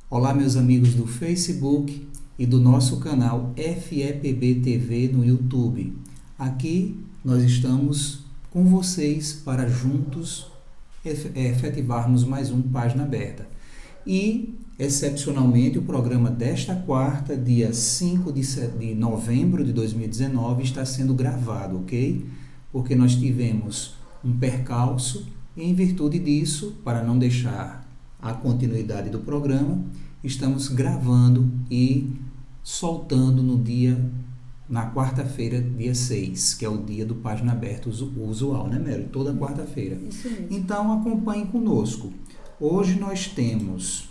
Olá, meus amigos do Facebook e do nosso canal FEPB TV no YouTube. Aqui nós estamos com vocês para juntos efetivarmos mais um Página Aberta. E, excepcionalmente, o programa desta quarta, dia 5 de novembro de 2019, está sendo gravado, ok? Porque nós tivemos um percalço e, em virtude disso, para não deixar a continuidade do programa, estamos gravando e soltando na quarta-feira, dia 6, que é o dia do Página Aberta usual, né, Mary? Toda quarta-feira. Isso mesmo. Então, acompanhe conosco. Hoje nós temos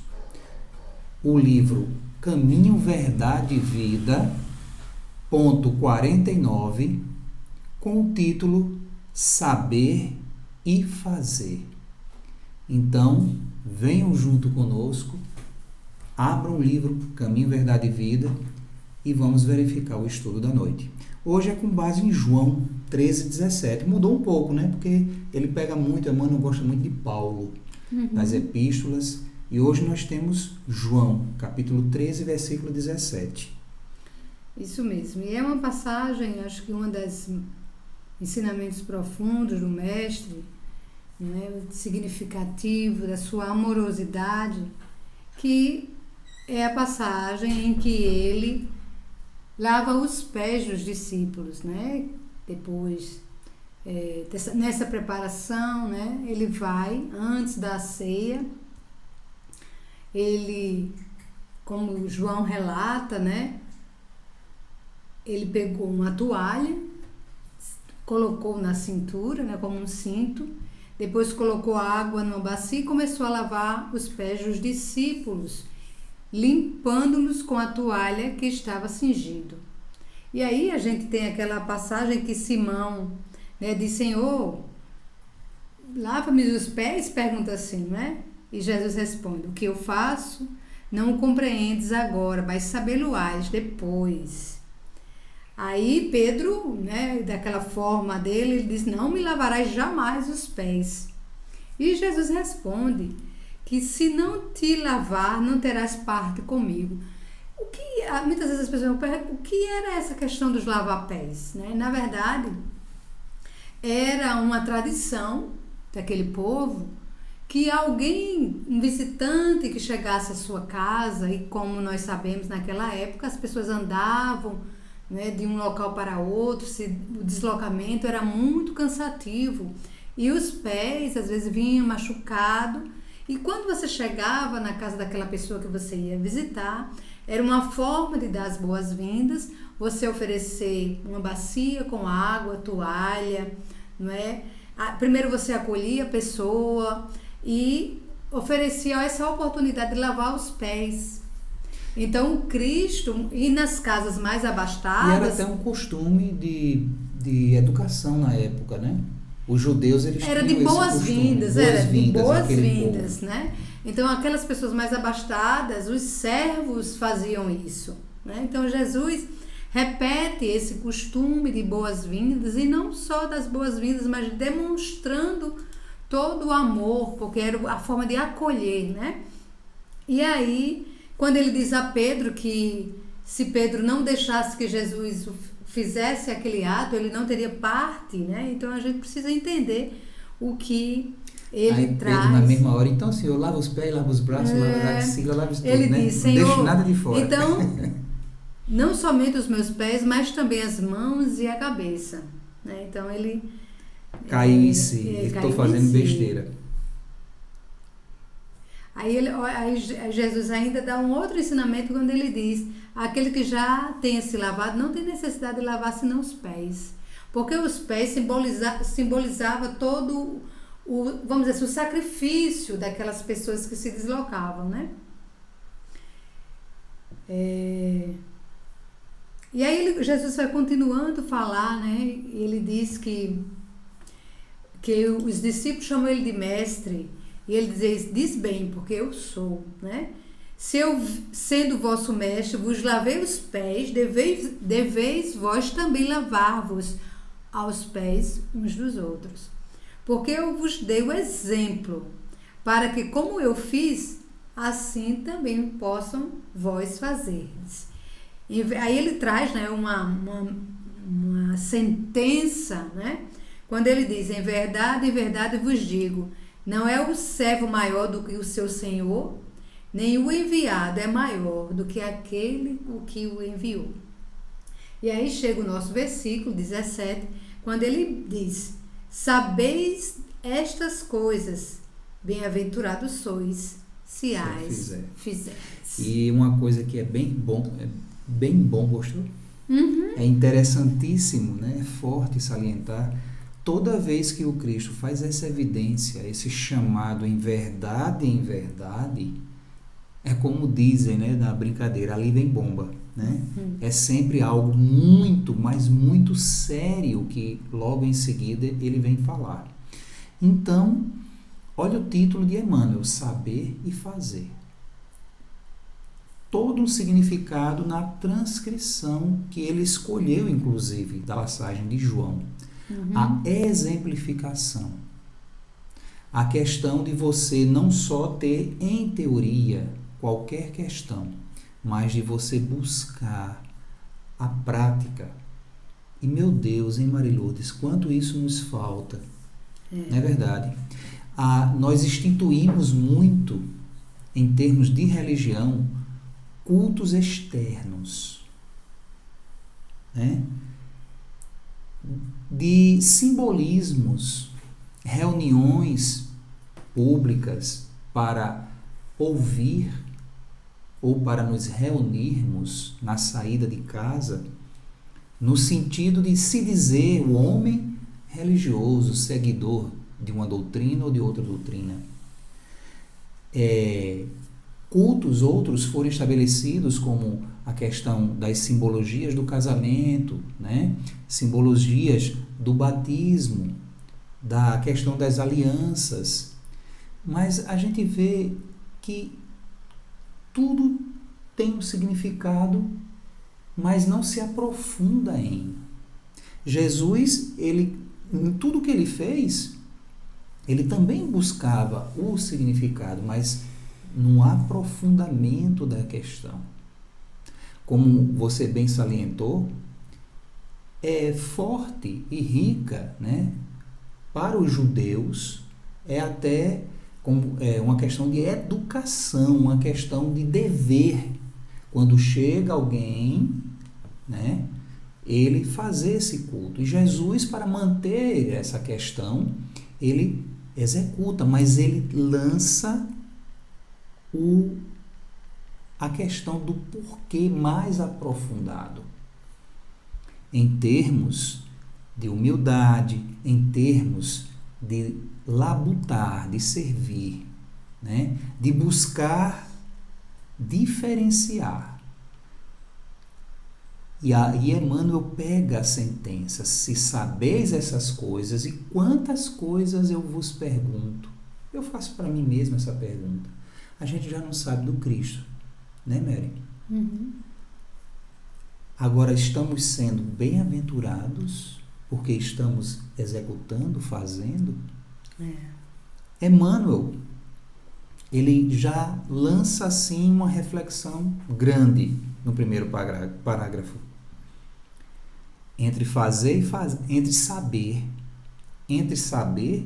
o livro Caminho, Verdade e Vida, ponto 49, com o título Saber e Fazer. Então, venham junto conosco, abram o livro Caminho, Verdade e Vida e vamos verificar o estudo da noite. Hoje é com base em João 13:17. Mudou um pouco, né? Porque ele pega muito, Emmanuel gosta muito de Paulo, nas epístolas. E hoje nós temos João, capítulo 13, versículo 17. Isso mesmo. E é uma passagem, acho que um dos ensinamentos profundos do Mestre, né, significativo da sua amorosidade, que é a passagem em que ele lava os pés dos discípulos, né? Depois, nessa preparação, né, ele vai, antes da ceia, ele, como João relata, né, ele pegou uma toalha, colocou na cintura, né, como um cinto, depois colocou água numa bacia e começou a lavar os pés dos discípulos, limpando-los com a toalha que estava cingido. E aí a gente tem aquela passagem que Simão, né, diz: Senhor, lava-me os pés? Pergunta assim, né? E Jesus responde: o que eu faço não compreendes agora, mas sabê-lo-ás depois. Aí Pedro, né, daquela forma dele, ele diz: não me lavarás jamais os pés. E Jesus responde que se não te lavar, não terás parte comigo. Muitas vezes as pessoas perguntam: o que era essa questão dos lava-pés? Né? Na verdade, era uma tradição daquele povo que alguém, um visitante que chegasse à sua casa, e como nós sabemos, naquela época as pessoas andavam, né, de um local para outro, o deslocamento era muito cansativo e os pés às vezes vinham machucados, e quando você chegava na casa daquela pessoa que você ia visitar, era uma forma de dar as boas-vindas, você oferecer uma bacia com água, toalha, não é? Primeiro você acolhia a pessoa e oferecia essa oportunidade de lavar os pés. Então, Cristo, e nas casas mais abastadas... E era até um costume de educação na época, né? Os judeus, eles era tinham de boas-vindas, boas-vindas, né? Então, aquelas pessoas mais abastadas, os servos faziam isso, né? Então, Jesus repete esse costume de boas-vindas, e não só das boas-vindas, mas demonstrando todo o amor, porque era a forma de acolher, né? E aí, quando ele diz a Pedro que se Pedro não deixasse que Jesus fizesse aquele ato, ele não teria parte, né? Então a gente precisa entender o que ele aí, traz. Pedro, na mesma hora, então, Senhor, lava os pés, lava os braços, lava a axila, lava tudo, ele né? diz: Não Senhor, deixo nada de fora. Então, não somente os meus pés, mas também as mãos e a cabeça, né? Então ele caiu em si, estou fazendo besteira. Aí Jesus ainda dá um outro ensinamento quando ele diz: aquele que já tenha se lavado não tem necessidade de lavar senão os pés, porque os pés simbolizava todo vamos dizer, o sacrifício daquelas pessoas que se deslocavam, né? E aí Jesus vai continuando a falar, né? E ele diz que os discípulos chamam ele de mestre. E ele diz bem, porque eu sou, né? Se eu, sendo vosso mestre, vos lavei os pés, deveis vós também lavar-vos aos pés uns dos outros. Porque eu vos dei o exemplo, para que, como eu fiz, assim também possam vós fazer. Aí ele traz, né, uma sentença, né? Quando ele diz, em verdade vos digo, não é o servo maior do que o seu senhor, nem o enviado é maior do que aquele o que o enviou. E aí chega o nosso versículo 17, quando ele diz, sabeis estas coisas, bem-aventurados sois, se as fizerdes. E uma coisa que é bem bom, gostou? Uhum. É interessantíssimo, né? É forte salientar, toda vez que o Cristo faz essa evidência, esse chamado em verdade, é como dizem, né, na brincadeira, ali vem bomba, né? É sempre algo muito, mas muito sério que logo em seguida ele vem falar. Então, olha o título de Emmanuel, Saber e Fazer. Todo um significado na transcrição que ele escolheu, inclusive, da passagem de João. A exemplificação. A questão de você não só ter em teoria qualquer questão, mas de você buscar a prática. E, meu Deus, hein, Marilourdes, quanto isso nos falta. Não é verdade? Nós instituímos muito, em termos de religião, cultos externos, né? De simbolismos, reuniões públicas para ouvir ou para nos reunirmos na saída de casa, no sentido de se dizer o homem religioso, seguidor de uma doutrina ou de outra doutrina. Cultos outros foram estabelecidos, como a questão das simbologias do casamento, né? Simbologias do batismo, da questão das alianças. Mas a gente vê que tudo tem um significado, mas não se aprofunda em. Jesus, em tudo que ele fez, ele também buscava o significado, mas no aprofundamento da questão. Como você bem salientou, é forte e rica, né? Para os judeus, é até uma questão de educação, uma questão de dever. Quando chega alguém, né, ele fazer esse culto. E Jesus, para manter essa questão, ele executa, mas ele lança a questão do porquê mais aprofundado. Em termos de humildade, em termos de labutar, de servir, né? De buscar diferenciar. E aí Emmanuel pega a sentença, se sabeis essas coisas, e quantas coisas eu vos pergunto. Eu faço para mim mesmo essa pergunta. A gente já não sabe do Cristo, né, Mary? Agora estamos sendo bem-aventurados porque estamos executando, fazendo. Emmanuel, ele já lança assim uma reflexão grande no primeiro parágrafo. Entre saber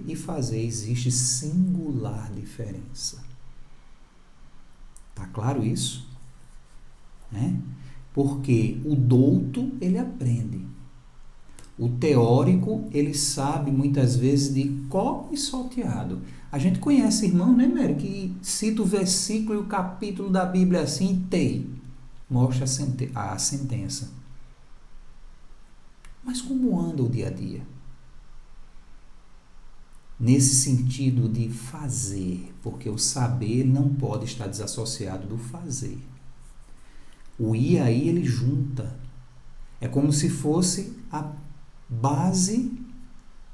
e fazer existe singular diferença. Tá claro isso? Né? Porque o douto, ele aprende. O teórico, ele sabe muitas vezes de có e salteado. A gente conhece irmão, né, Mary, que cita o versículo e o capítulo da Bíblia assim, mostra a sentença. Mas como anda o dia a dia? Nesse sentido de fazer, porque o saber não pode estar desassociado do fazer. O ir aí, ele junta. É como se fosse a base,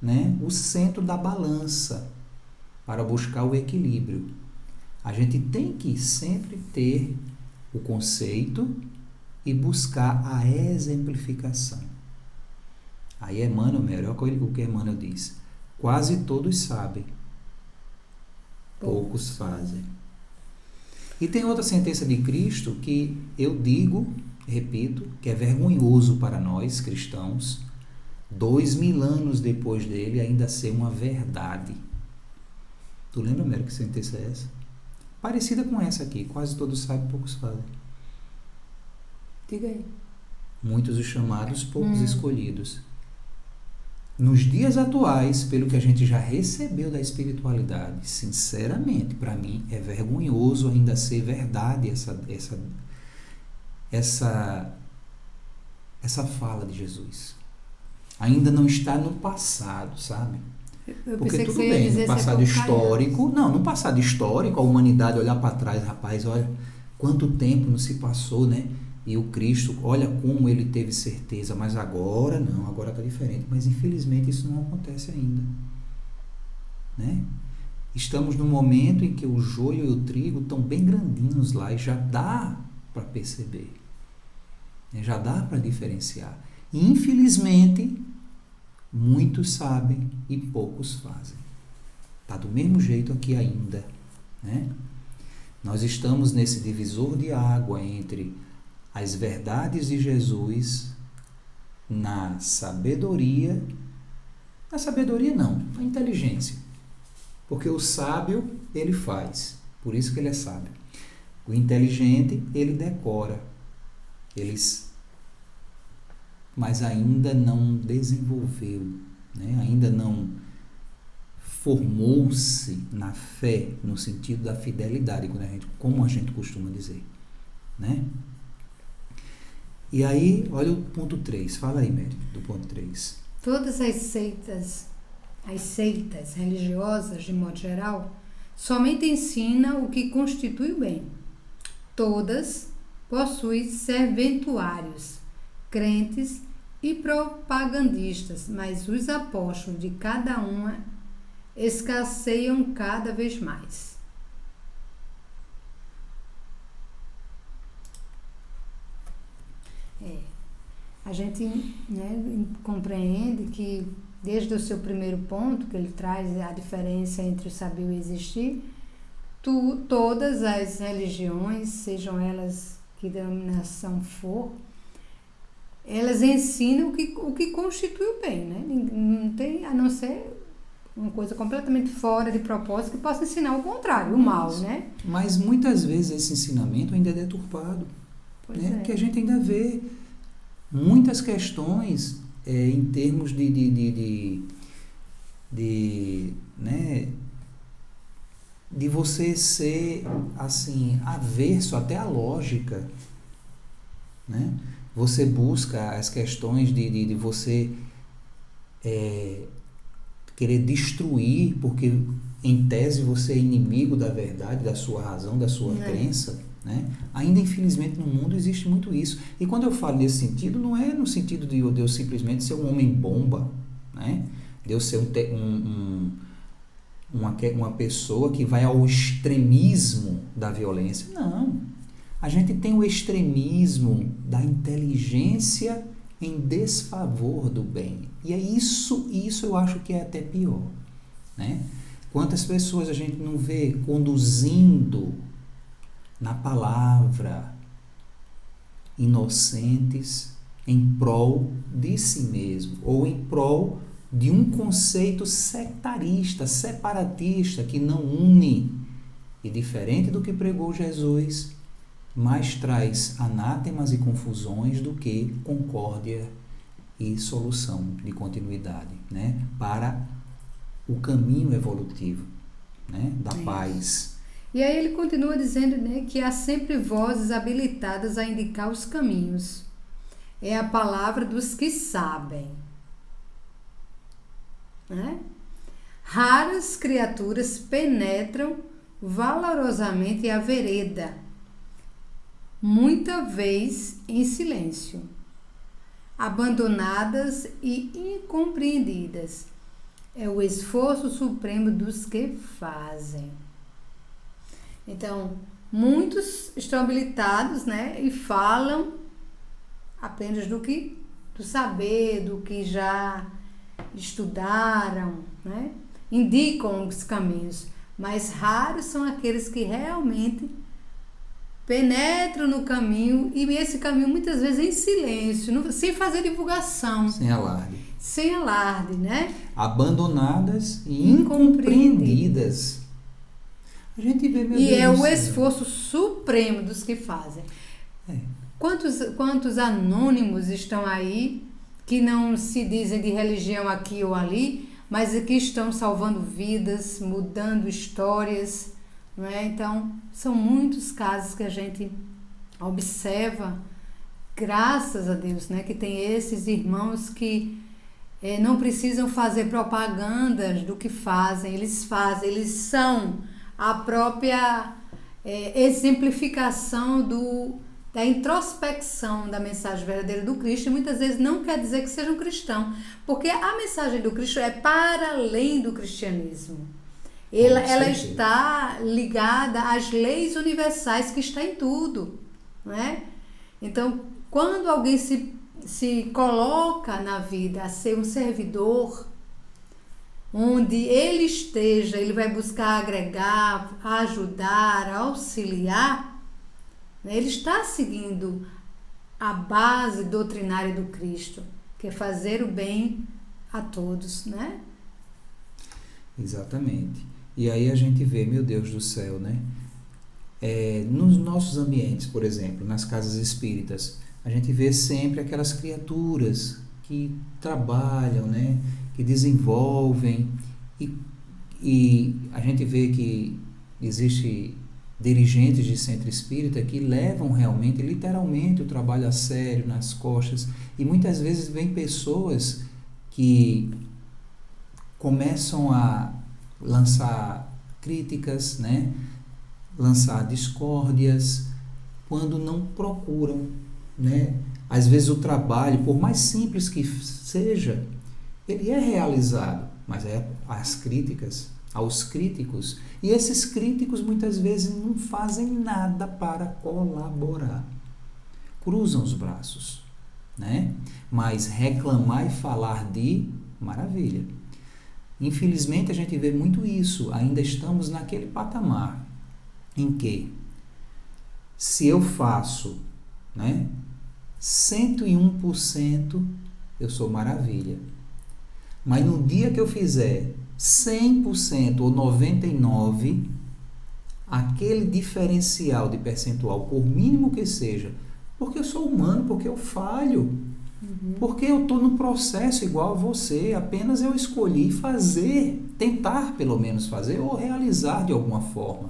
né, o centro da balança para buscar o equilíbrio. A gente tem que sempre ter o conceito e buscar a exemplificação. Aí Emmanuel, melhor o que Emmanuel diz. Quase todos sabem, poucos fazem. E tem outra sentença de Cristo que eu digo, repito, que é vergonhoso para nós cristãos, 2000 anos depois dele ainda ser uma verdade. Tu lembra, Mero, que sentença é essa? Parecida com essa aqui, quase todos sabem, poucos fazem. Diga aí. Muitos os chamados, poucos escolhidos. Nos dias atuais, pelo que a gente já recebeu da espiritualidade, sinceramente, para mim, é vergonhoso ainda ser verdade essa fala de Jesus. Ainda não está no passado, sabe? Porque tudo bem, no passado histórico, no passado histórico, a humanidade olhar para trás, rapaz, olha quanto tempo não se passou, né? E o Cristo, olha como ele teve certeza, mas agora não, agora está diferente. Mas infelizmente isso não acontece ainda, né? Estamos no momento em que o joio e o trigo estão bem grandinhos lá e já dá para perceber, né? Já dá para diferenciar. E infelizmente, muitos sabem e poucos fazem. Está do mesmo jeito aqui ainda, né? Nós estamos nesse divisor de água entre as verdades de Jesus na sabedoria não, na inteligência. Porque o sábio, ele faz, por isso que ele é sábio. O inteligente, ele decora, mas ainda não desenvolveu, né? Ainda não formou-se na fé, no sentido da fidelidade, como a gente costuma dizer, né? E aí, olha o ponto 3. Fala aí, Mary, do ponto 3. Todas as seitas religiosas, de modo geral, somente ensinam o que constitui o bem. Todas possuem serventuários, crentes e propagandistas, mas os apóstolos de cada uma escasseiam cada vez mais. A gente, né, compreende que desde o seu primeiro ponto, que ele traz a diferença entre o saber e o existir, todas as religiões, sejam elas que denominação for, elas ensinam o que constitui o bem, né? Não tem, a não ser uma coisa completamente fora de propósito que possa ensinar o contrário, o mal, né? Mas muitas vezes esse ensinamento ainda é deturpado, né? Porque a gente ainda vê muitas questões em termos né, de você ser assim averso até à lógica, né? Você busca as questões de você querer destruir, porque em tese você é inimigo da verdade, da sua razão, da sua crença, né? Ainda infelizmente no mundo existe muito isso. E quando eu falo nesse sentido, não é no sentido de eu simplesmente ser um homem bomba, né? De eu ser uma pessoa que vai ao extremismo da violência. Não. A gente tem o extremismo da inteligência em desfavor do bem. E é isso eu acho que é até pior, né? Quantas pessoas a gente não vê conduzindo na palavra, inocentes, em prol de si mesmo, ou em prol de um conceito sectarista, separatista, que não une, e diferente do que pregou Jesus, mais traz anátemas e confusões do que concórdia e solução de continuidade, né? Para o caminho evolutivo, né? Da paz. E aí ele continua dizendo, né, que há sempre vozes habilitadas a indicar os caminhos. É a palavra dos que sabem, né? Raras criaturas penetram valorosamente a vereda, muita vez em silêncio, abandonadas e incompreendidas. É o esforço supremo dos que fazem. Então, muitos estão habilitados, né, e falam apenas do saber, do que já estudaram, né? Indicam os caminhos, mas raros são aqueles que realmente penetram no caminho, e esse caminho muitas vezes em silêncio, sem fazer divulgação. Sem alarde. Sem alarde, né? Abandonadas e incompreendidas. A gente vê, meu E Deus é do o céu. esforço supremo dos que fazem. É. Quantos anônimos estão aí que não se dizem de religião aqui ou ali, mas que estão salvando vidas, mudando histórias, não é? Então, são muitos casos que a gente observa, graças a Deus, né? Que tem esses irmãos que não precisam fazer propagandas do que fazem, eles são a própria exemplificação da introspecção da mensagem verdadeira do Cristo, e muitas vezes não quer dizer que seja um cristão, porque a mensagem do Cristo é para além do cristianismo. Ela está ligada às leis universais que está em tudo, não é? Então, quando alguém se coloca na vida a ser um servidor, onde ele esteja, ele vai buscar agregar, ajudar, auxiliar, ele está seguindo a base doutrinária do Cristo, que é fazer o bem a todos, né? Exatamente. E aí a gente vê, meu Deus do céu, né? Nos nossos ambientes, por exemplo, nas casas espíritas, a gente vê sempre aquelas criaturas que trabalham, né? Que desenvolvem, e a gente vê que existe dirigentes de centro espírita que levam realmente, literalmente, o trabalho a sério nas costas, e muitas vezes vem pessoas que começam a lançar críticas, né? Lançar discórdias, quando não procuram, né? Às vezes o trabalho, por mais simples que seja, ele é realizado, mas as críticas aos críticos, e esses críticos muitas vezes não fazem nada para colaborar, cruzam os braços, né? Mas reclamar e falar de maravilha. Infelizmente a gente vê muito isso, ainda estamos naquele patamar em que, se eu faço, né, 101%, eu sou maravilha. Mas no dia que eu fizer 100% ou 99%, aquele diferencial de percentual, por mínimo que seja, porque eu sou humano, porque eu falho, porque eu estou no processo igual a você, apenas eu escolhi fazer, tentar pelo menos fazer, ou realizar de alguma forma.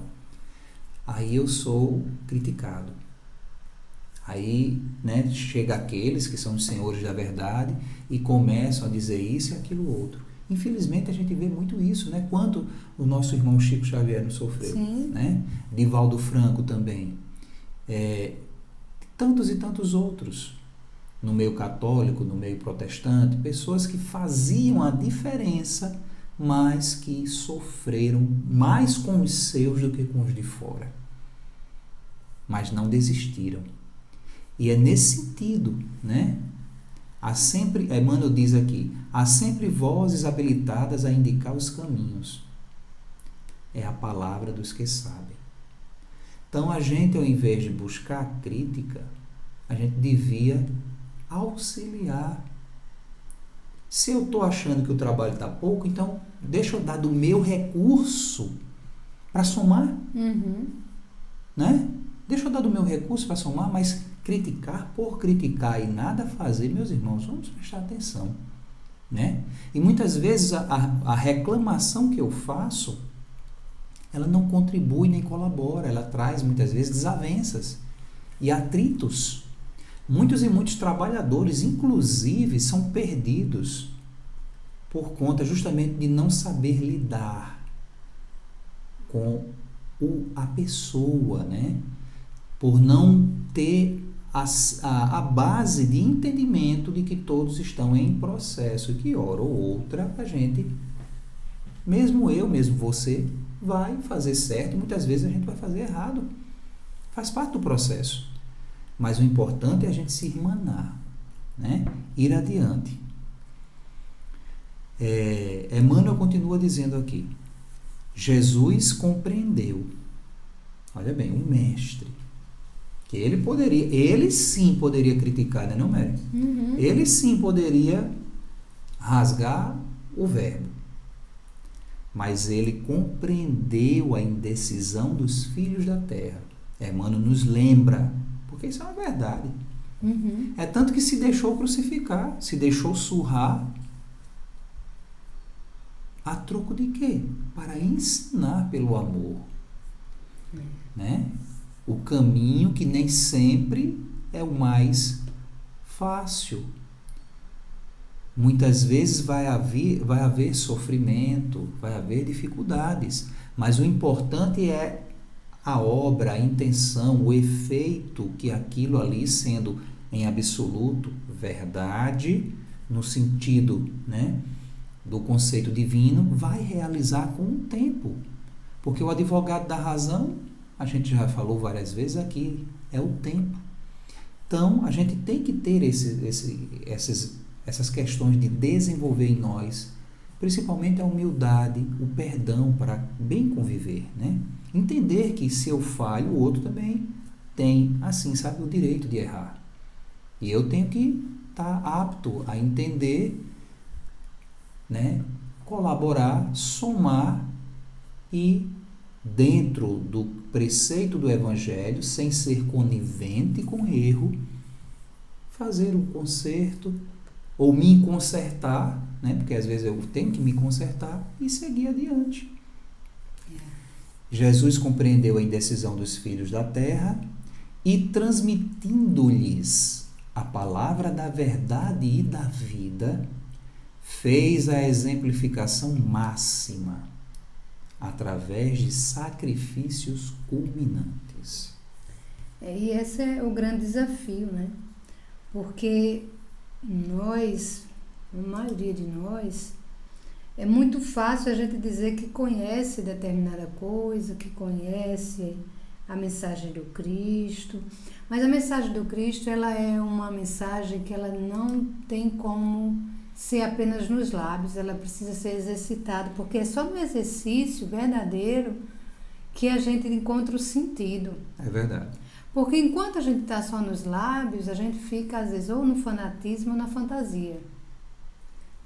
Aí eu sou criticado. Aí, né, chega aqueles que são os senhores da verdade e começam a dizer isso e aquilo outro. Infelizmente a gente vê muito isso, né? Quanto o nosso irmão Chico Xavier não sofreu, né? Divaldo Franco também. Tantos e tantos outros. No meio católico, no meio protestante, pessoas que faziam a diferença, mas que sofreram mais com os seus do que com os de fora. Mas não desistiram. E é nesse sentido, né? Emmanuel diz aqui, há sempre vozes habilitadas a indicar os caminhos. É a palavra dos que sabem. Então a gente, ao invés de buscar a crítica, a gente devia auxiliar. Se eu estou achando que o trabalho está pouco, então deixa eu dar do meu recurso para somar. Né? Deixa eu dar do meu recurso para somar, mas criticar por criticar e nada fazer, meus irmãos, vamos prestar atenção. Né? E muitas vezes a reclamação que eu faço, ela não contribui nem colabora, ela traz muitas vezes desavenças e atritos. Muitos e muitos trabalhadores, inclusive, são perdidos por conta justamente de não saber lidar com a pessoa, né? Por não ter a base de entendimento de que todos estão em processo e que, hora ou outra, a gente, mesmo eu, mesmo você, vai fazer certo e muitas vezes a gente vai fazer errado. Faz parte do processo. Mas o importante é a gente se irmanar, né? Ir adiante. Emmanuel continua dizendo aqui, Jesus compreendeu, olha bem, o mestre, Que ele sim poderia criticar, né, não, Mary? Uhum. Ele sim poderia rasgar o verbo. Mas ele compreendeu a indecisão dos filhos da terra. Emmanuel nos lembra, porque isso é uma verdade. Uhum. É tanto que se deixou crucificar, se deixou surrar. A troco de quê? Para ensinar pelo amor. Né? O caminho que nem sempre é o mais fácil. Muitas vezes vai haver sofrimento, vai haver dificuldades, mas o importante é a obra, a intenção, o efeito que aquilo ali, sendo em absoluto verdade, no sentido, né, do conceito divino, vai realizar com o tempo. Porque o advogado da razão, a gente já falou várias vezes aqui, é o tempo. Então, a gente tem que ter essas questões de desenvolver em nós, principalmente a humildade, o perdão para bem conviver, né? Entender que se eu falho, o outro também tem, assim, sabe, o direito de errar. E eu tenho que estar apto a entender, né? Colaborar, somar e, dentro do preceito do Evangelho, sem ser conivente com erro, fazer o conserto, ou me consertar, né? Porque às vezes eu tenho que me consertar e seguir adiante. Jesus compreendeu a indecisão dos filhos da terra e, transmitindo-lhes a palavra da verdade e da vida, fez a exemplificação máxima através de sacrifícios culminantes. E esse é o grande desafio, né? Porque nós, a maioria de nós, é muito fácil a gente dizer que conhece determinada coisa, que conhece a mensagem do Cristo, mas a mensagem do Cristo, ela é uma mensagem que ela não tem como ser apenas nos lábios, ela precisa ser exercitada, porque é só no exercício verdadeiro que a gente encontra o sentido. É verdade. Porque enquanto a gente está só nos lábios, a gente fica, às vezes, ou no fanatismo ou na fantasia.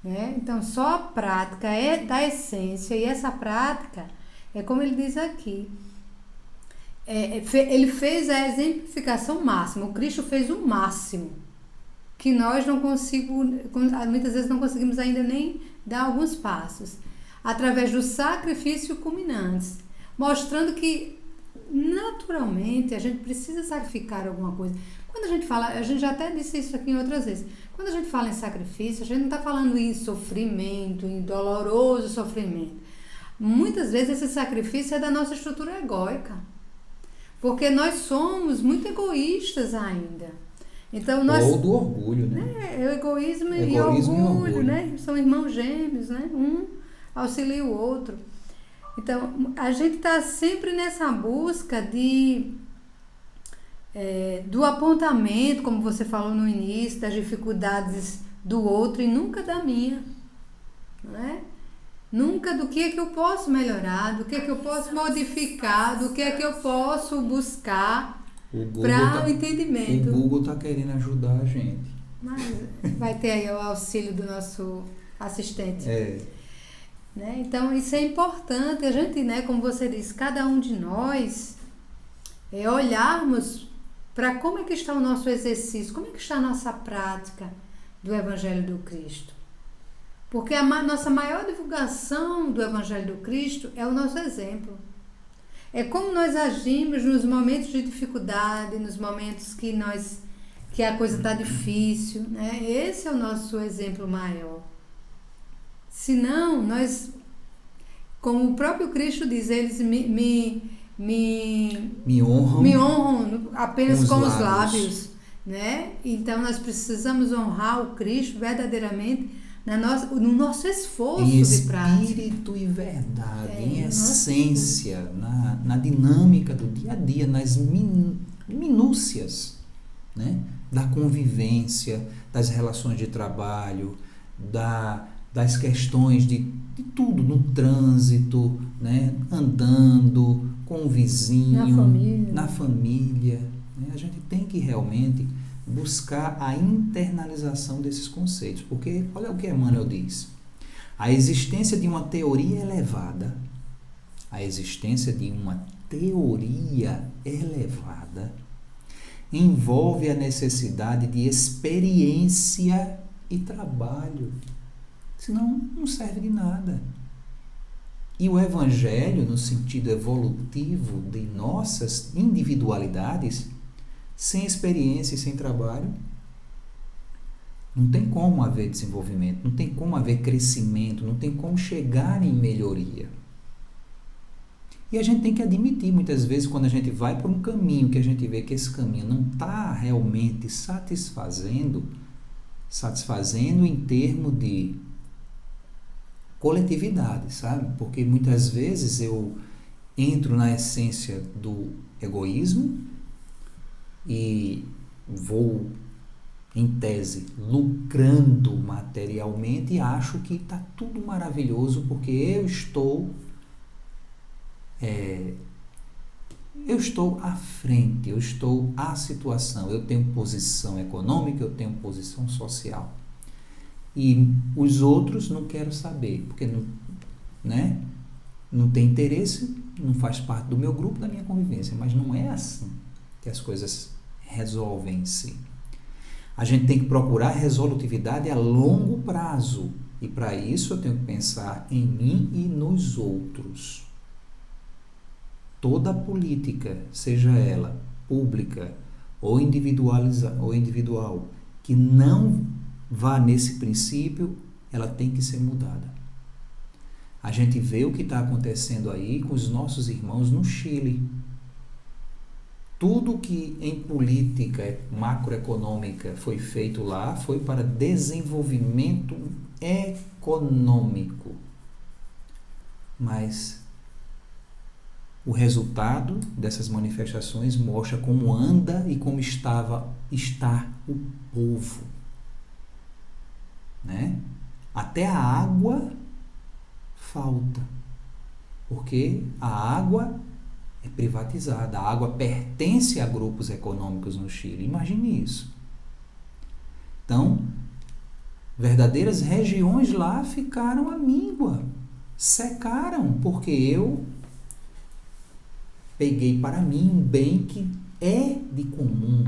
Né? Então, só a prática é da essência, e essa prática é como ele diz aqui. Ele fez a exemplificação máxima, o Cristo fez o máximo, que nós muitas vezes não conseguimos ainda nem dar alguns passos, através do sacrifício culminante, mostrando que naturalmente a gente precisa sacrificar alguma coisa. Quando a gente fala, a gente já até disse isso aqui em outras vezes, quando a gente fala em sacrifício, a gente não está falando em sofrimento, em doloroso sofrimento. Muitas vezes esse sacrifício é da nossa estrutura egóica, porque nós somos muito egoístas ainda. Então, ou do orgulho, né? O egoísmo e orgulho, né? São irmãos gêmeos, né? Um auxilia o outro. Então, a gente está sempre nessa busca do apontamento, como você falou no início, das dificuldades do outro e nunca da minha, né? Nunca do que é que eu posso melhorar, do que é que eu posso modificar, do que é que eu posso buscar para o entendimento. O Google está querendo ajudar a gente. Mas vai ter aí o auxílio do nosso assistente. Né? Então, isso é importante. A gente, né, como você disse, cada um de nós olharmos para como é que está o nosso exercício, como é que está a nossa prática do Evangelho do Cristo. Porque a nossa maior divulgação do Evangelho do Cristo é o nosso exemplo. É como nós agimos nos momentos de dificuldade, nos momentos que a coisa está difícil, né? Esse é o nosso exemplo maior. Senão, nós, como o próprio Cristo diz, eles me honram apenas com os lábios, né? Então, nós precisamos honrar o Cristo verdadeiramente no nosso esforço de prática. Em espírito e verdade, em essência, na dinâmica do dia a dia, nas minúcias, né? Da convivência, das relações de trabalho, das questões de tudo, no trânsito, né? Andando, com o vizinho, na família. né? A gente tem que realmente buscar a internalização desses conceitos, porque olha o que Emmanuel diz: a existência de uma teoria elevada, a existência de uma teoria elevada envolve a necessidade de experiência e trabalho, senão não serve de nada. E o Evangelho, no sentido evolutivo de nossas individualidades, sem experiência e sem trabalho, não tem como haver desenvolvimento, não tem como haver crescimento, não tem como chegar em melhoria. E a gente tem que admitir, muitas vezes, quando a gente vai por um caminho, que a gente vê que esse caminho não está realmente satisfazendo em termos de coletividade, sabe? Porque muitas vezes eu entro na essência do egoísmo e vou, em tese, lucrando materialmente e acho que está tudo maravilhoso porque eu estou à frente, eu estou à situação, eu tenho posição econômica, eu tenho posição social. E os outros não quero saber, porque não tem interesse, não faz parte do meu grupo, da minha convivência. Mas não é assim que as coisas resolvem-se. A gente tem que procurar resolutividade a longo prazo. E para isso eu tenho que pensar em mim e nos outros. Toda política, seja ela pública ou individual, que não vá nesse princípio, ela tem que ser mudada. A gente vê o que está acontecendo aí com os nossos irmãos no Chile. Tudo que em política macroeconômica foi feito lá foi para desenvolvimento econômico. Mas o resultado dessas manifestações mostra como anda e como está o povo. Né? Até a água falta, porque a água é privatizada, a água pertence a grupos econômicos no Chile. Imagine isso. Então, verdadeiras regiões lá ficaram à míngua, secaram, porque eu peguei para mim um bem que é de comum,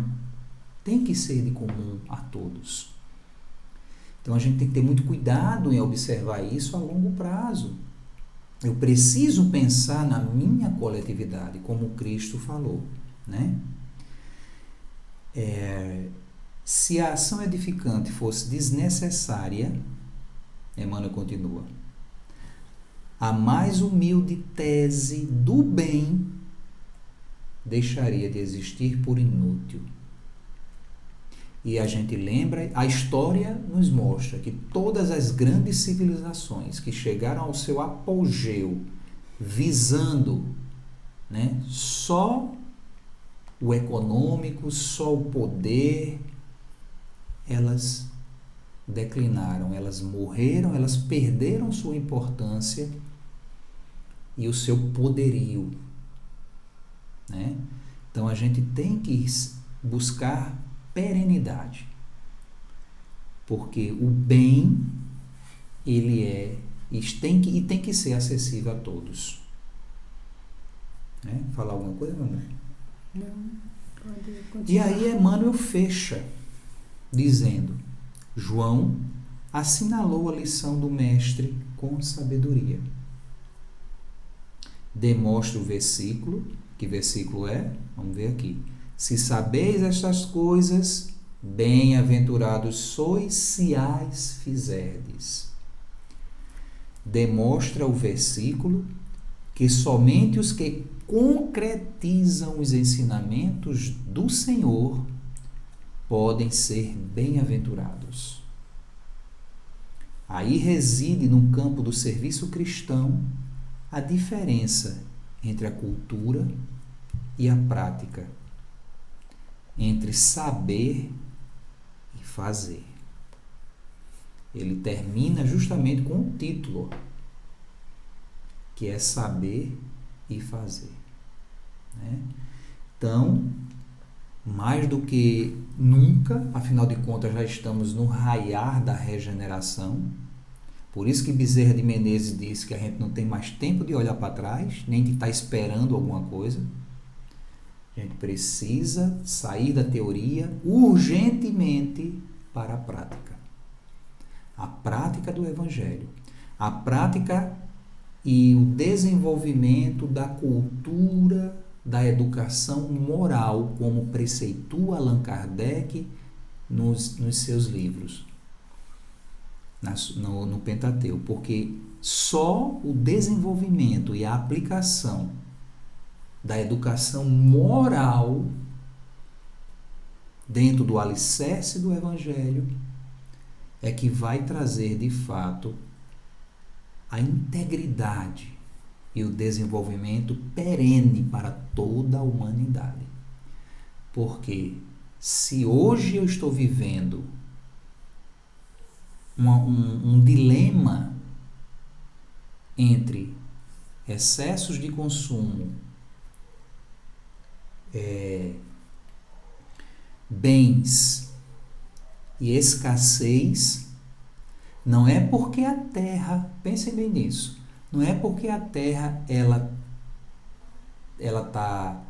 tem que ser de comum a todos. Então a gente tem que ter muito cuidado em observar isso a longo prazo. Eu preciso pensar na minha coletividade, como Cristo falou, né? Se a ação edificante fosse desnecessária, Emmanuel continua, a mais humilde tese do bem deixaria de existir por inútil. E a gente lembra, a história nos mostra que todas as grandes civilizações que chegaram ao seu apogeu visando, né, só o econômico, só o poder, elas declinaram, elas morreram, elas perderam sua importância e o seu poderio. Né? Então a gente tem que buscar perenidade, porque o bem ele tem que ser acessível a todos. Né? Falar alguma coisa, André? Não, pode continuar. E aí Emmanuel fecha dizendo: João assinalou a lição do mestre com sabedoria. Demonstra o versículo. Que versículo é? Vamos ver aqui. Se sabeis estas coisas, bem-aventurados sois se as fizerdes. Demonstra o versículo que somente os que concretizam os ensinamentos do Senhor podem ser bem-aventurados. Aí reside no campo do serviço cristão a diferença entre a cultura e a prática, entre saber e fazer. Ele termina justamente com o título, que é saber e fazer. Né? Então, mais do que nunca, afinal de contas já estamos no raiar da regeneração. Por isso que Bezerra de Menezes disse que a gente não tem mais tempo de olhar para trás, nem de estar esperando alguma coisa. A gente precisa sair da teoria urgentemente para a prática. A prática do Evangelho. A prática e o desenvolvimento da cultura da educação moral, como preceitua Allan Kardec nos seus livros, no Pentateuco, porque só o desenvolvimento e a aplicação da educação moral dentro do alicerce do Evangelho é que vai trazer de fato a integridade e o desenvolvimento perene para toda a humanidade. Porque se hoje eu estou vivendo um dilema entre excessos de consumo, bens e escassez, não é porque a Terra, pensem bem nisso, não é porque a Terra ela está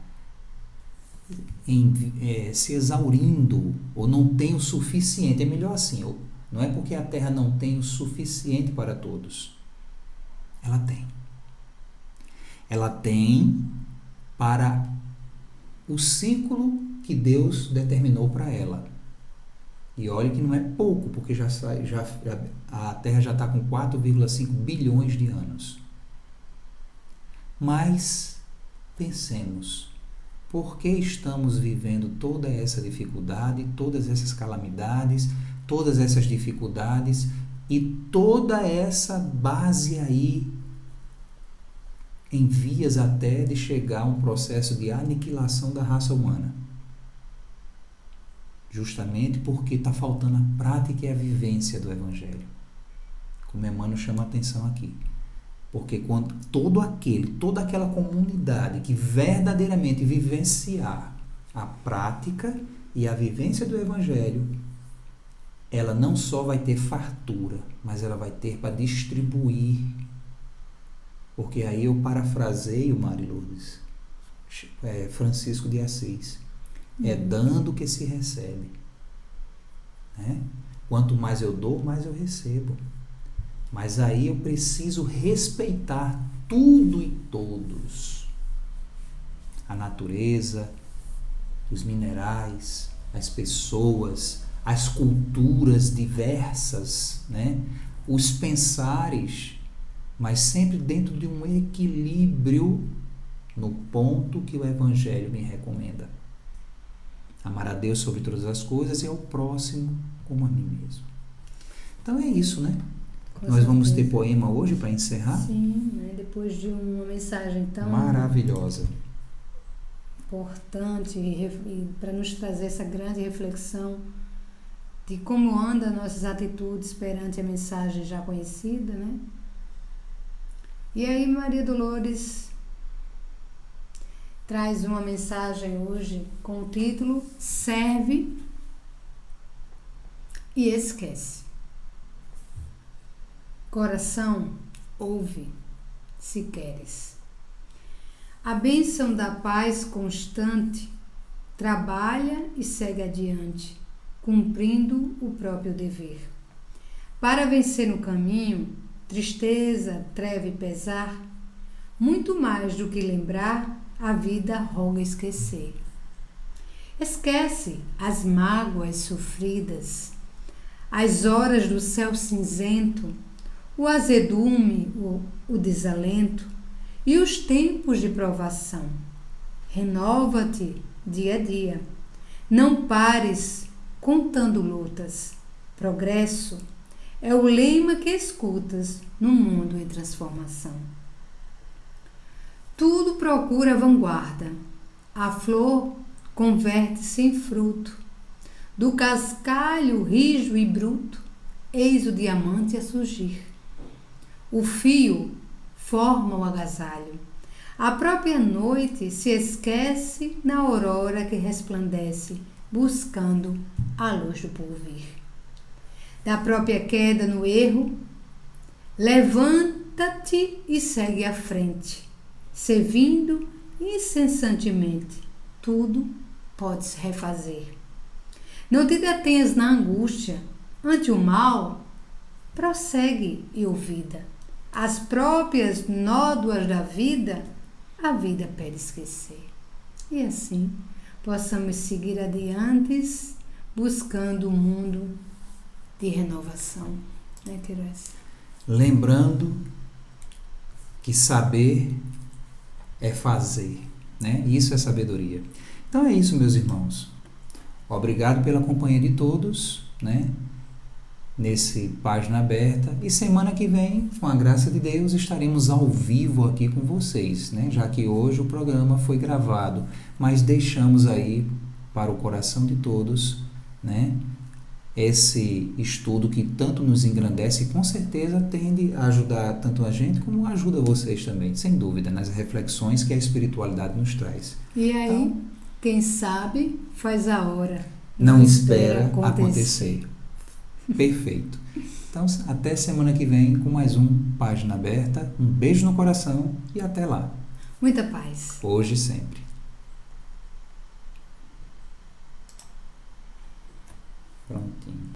se exaurindo ou não tem o suficiente, é melhor assim, não é porque a Terra não tem o suficiente para todos, ela tem. Ela tem para o ciclo que Deus determinou para ela. E olha que não é pouco, porque a Terra já está com 4,5 bilhões de anos. Mas pensemos, por que estamos vivendo toda essa dificuldade, todas essas calamidades, todas essas dificuldades e toda essa base aí em vias até de chegar a um processo de aniquilação da raça humana? Justamente porque está faltando a prática e a vivência do Evangelho. Como Emmanuel chama a atenção aqui. Porque quando toda aquela comunidade que verdadeiramente vivenciar a prática e a vivência do Evangelho, ela não só vai ter fartura, mas ela vai ter para distribuir. Porque aí eu parafraseio, Mari Lourdes, Francisco de Assis. É dando que se recebe. Né? Quanto mais eu dou, mais eu recebo. Mas aí eu preciso respeitar tudo e todos. A natureza, os minerais, as pessoas, as culturas diversas, né? Os pensares, mas sempre dentro de um equilíbrio no ponto que o Evangelho me recomenda. Amar a Deus sobre todas as coisas e ao próximo como a mim mesmo. Então é isso, né? Nós vamos ter poema hoje para encerrar? Sim, né? Depois de uma mensagem tão maravilhosa, importante e para nos trazer essa grande reflexão de como andam nossas atitudes perante a mensagem já conhecida, né? E aí Maria Dolores traz uma mensagem hoje com o título Serve e Esquece. Coração, ouve, se queres. A bênção da paz constante trabalha e segue adiante, cumprindo o próprio dever. Para vencer no caminho, tristeza, treva e pesar, muito mais do que lembrar, a vida roga esquecer. Esquece as mágoas sofridas, as horas do céu cinzento, o azedume, o desalento e os tempos de provação. Renova-te dia a dia. Não pares contando lutas. Progresso é o lema que escutas no mundo em transformação. Tudo procura vanguarda. A flor converte-se em fruto. Do cascalho rijo e bruto, eis o diamante a surgir. O fio forma o agasalho. A própria noite se esquece na aurora que resplandece, buscando a luz do porvir. Da própria queda no erro, levanta-te e segue à frente, servindo incessantemente. Tudo podes refazer. Não te detenhas na angústia. Ante o mal, prossegue e ouvida. As próprias nódoas da vida, a vida pede esquecer. E assim, possamos seguir adiante, buscando um mundo de renovação. Né, Queiroz? Lembrando que saber é fazer, né? Isso é sabedoria. Então é isso, meus irmãos. Obrigado pela companhia de todos, né? Nesse Página Aberta. E semana que vem, com a graça de Deus, estaremos ao vivo aqui com vocês, né? Já que hoje o programa foi gravado, mas deixamos aí para o coração de todos, né? Esse estudo que tanto nos engrandece e com certeza tende a ajudar tanto a gente como ajuda vocês também, sem dúvida, nas reflexões que a espiritualidade nos traz. E aí, então, quem sabe faz a hora. Não espera acontecer. Perfeito. Então, até semana que vem com mais um Página Aberta. Um beijo no coração e até lá. Muita paz. Hoje e sempre. Prontinho.